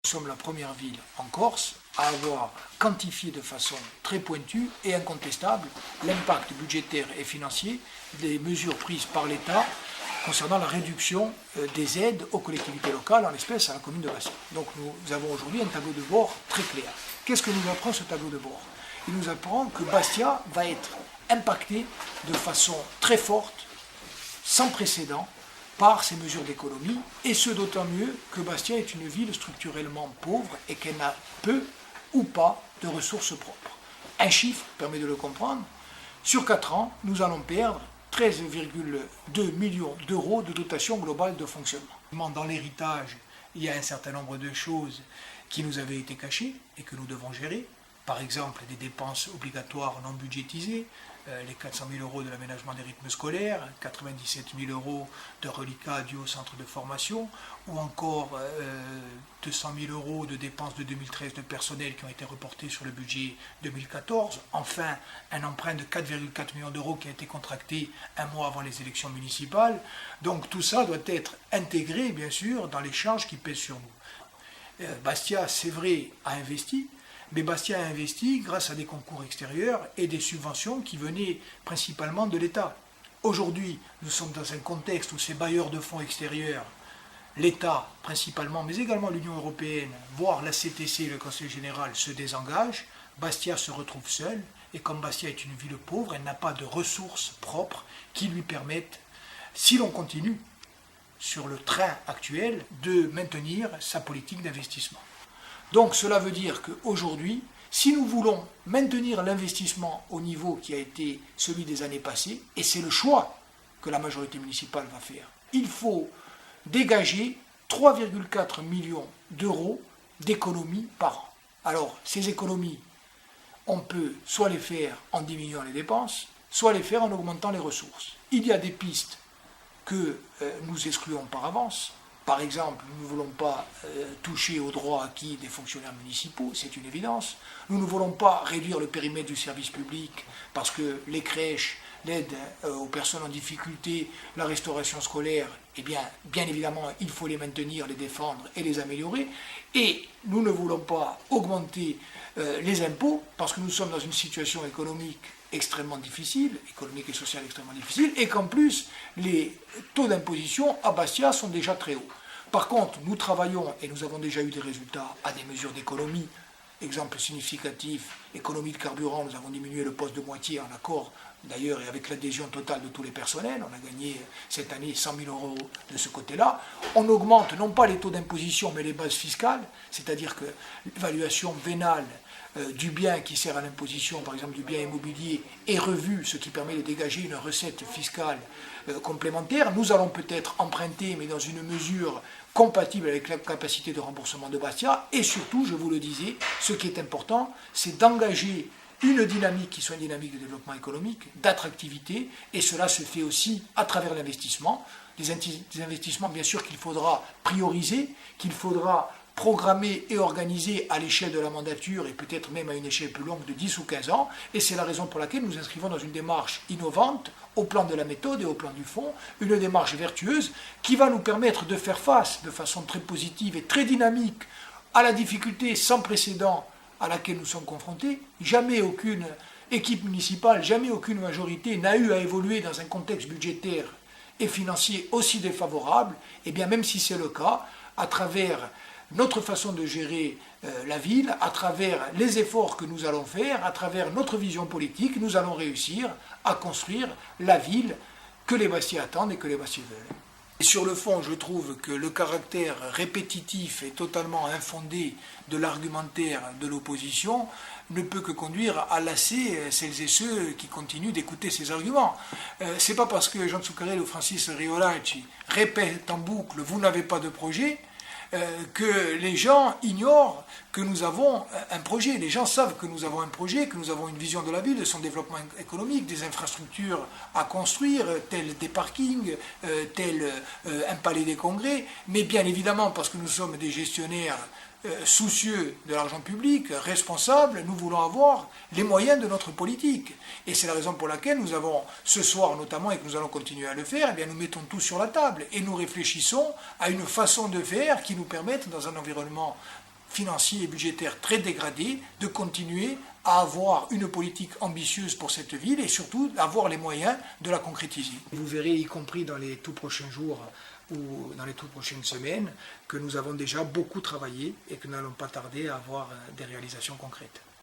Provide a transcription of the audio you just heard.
Nous sommes la première ville en Corse à avoir quantifié de façon très pointue et incontestable l'impact budgétaire et financier des mesures prises par l'État concernant la réduction des aides aux collectivités locales, en l'espèce à la commune de Bastia. Donc nous avons aujourd'hui un tableau de bord très clair. Qu'est-ce que nous apprend ce tableau de bord? Il nous apprend que Bastia va être impacté de façon très forte, sans précédent, par ces mesures d'économie, et ce d'autant mieux que Bastia est une ville structurellement pauvre et qu'elle n'a peu ou pas de ressources propres. Un chiffre permet de le comprendre, sur 4 ans, nous allons perdre 13,2 millions d'euros de dotation globale de fonctionnement. Dans l'héritage, il y a un certain nombre de choses qui nous avaient été cachées et que nous devons gérer. Par exemple, des dépenses obligatoires non budgétisées, les 400 000 euros de l'aménagement des rythmes scolaires, 97 000 euros de reliquats dus au centre de formation, ou encore 200 000 euros de dépenses de 2013 de personnel qui ont été reportés sur le budget 2014. Enfin, un emprunt de 4,4 millions d'euros qui a été contracté un mois avant les élections municipales. Donc tout ça doit être intégré, bien sûr, dans les charges qui pèsent sur nous. Bastia, c'est vrai, a investi, mais Bastia a investi grâce à des concours extérieurs et des subventions qui venaient principalement de l'État. Aujourd'hui, nous sommes dans un contexte où ces bailleurs de fonds extérieurs, l'État principalement, mais également l'Union européenne, voire la CTC et le Conseil général se désengagent. Bastia se retrouve seule, et comme Bastia est une ville pauvre, elle n'a pas de ressources propres qui lui permettent, si l'on continue sur le train actuel, de maintenir sa politique d'investissement. Donc cela veut dire qu'aujourd'hui, si nous voulons maintenir l'investissement au niveau qui a été celui des années passées, et c'est le choix que la majorité municipale va faire, il faut dégager 3,4 millions d'euros d'économies par an. Alors ces économies, on peut soit les faire en diminuant les dépenses, soit les faire en augmentant les ressources. Il y a des pistes que nous excluons par avance. Par exemple, nous ne voulons pas toucher aux droits acquis des fonctionnaires municipaux, c'est une évidence. Nous ne voulons pas réduire le périmètre du service public parce que les crèches, l'aide aux personnes en difficulté, la restauration scolaire, eh bien évidemment, il faut les maintenir, les défendre et les améliorer. Et nous ne voulons pas augmenter les impôts parce que nous sommes dans une situation économique extrêmement difficile, économique et sociale extrêmement difficile, et qu'en plus, les taux d'imposition à Bastia sont déjà très hauts. Par contre, nous travaillons, et nous avons déjà eu des résultats, à des mesures d'économie. Exemple significatif, économie de carburant, nous avons diminué le poste de moitié en accord, d'ailleurs, et avec l'adhésion totale de tous les personnels. On a gagné cette année 100 000 euros de ce côté-là. On augmente non pas les taux d'imposition, mais les bases fiscales, c'est-à-dire que l'évaluation vénale du bien qui sert à l'imposition, par exemple du bien immobilier, est revue, ce qui permet de dégager une recette fiscale complémentaire. Nous allons peut-être emprunter, mais dans une mesure compatible avec la capacité de remboursement de Bastia. Et surtout, je vous le disais, ce qui est important, c'est d'engager une dynamique qui soit une dynamique de développement économique, d'attractivité, et cela se fait aussi à travers l'investissement. Des investissements, bien sûr, qu'il faudra prioriser, qu'il faudra programmé et organisé à l'échelle de la mandature et peut-être même à une échelle plus longue de 10 ou 15 ans. Et c'est la raison pour laquelle nous inscrivons dans une démarche innovante au plan de la méthode et au plan du fond, une démarche vertueuse qui va nous permettre de faire face de façon très positive et très dynamique à la difficulté sans précédent à laquelle nous sommes confrontés. Jamais aucune équipe municipale, jamais aucune majorité n'a eu à évoluer dans un contexte budgétaire et financier aussi défavorable. Et bien même si c'est le cas, à travers notre façon de gérer la ville, à travers les efforts que nous allons faire, à travers notre vision politique, nous allons réussir à construire la ville que les Bastiais attendent et que les Bastiais veulent. Et sur le fond, je trouve que le caractère répétitif et totalement infondé de l'argumentaire de l'opposition ne peut que conduire à lasser celles et ceux qui continuent d'écouter ces arguments. C'est pas parce que Jean Zuccarello ou Francis Riolacci répètent en boucle « vous n'avez pas de projet » que les gens ignorent que nous avons un projet. Les gens savent que nous avons un projet, que nous avons une vision de la ville, de son développement économique, des infrastructures à construire, tels des parkings, tel un palais des congrès, mais bien évidemment parce que nous sommes des gestionnaires soucieux de l'argent public, responsables, nous voulons avoir les moyens de notre politique. Et c'est la raison pour laquelle nous avons, ce soir notamment, et que nous allons continuer à le faire, eh bien nous mettons tout sur la table et nous réfléchissons à une façon de faire qui nous permette, dans un environnement financier et budgétaire très dégradé, de continuer à avoir une politique ambitieuse pour cette ville et surtout d'avoir les moyens de la concrétiser. Vous verrez, y compris dans les tout prochains jours ou dans les toutes prochaines semaines, que nous avons déjà beaucoup travaillé et que nous n'allons pas tarder à avoir des réalisations concrètes.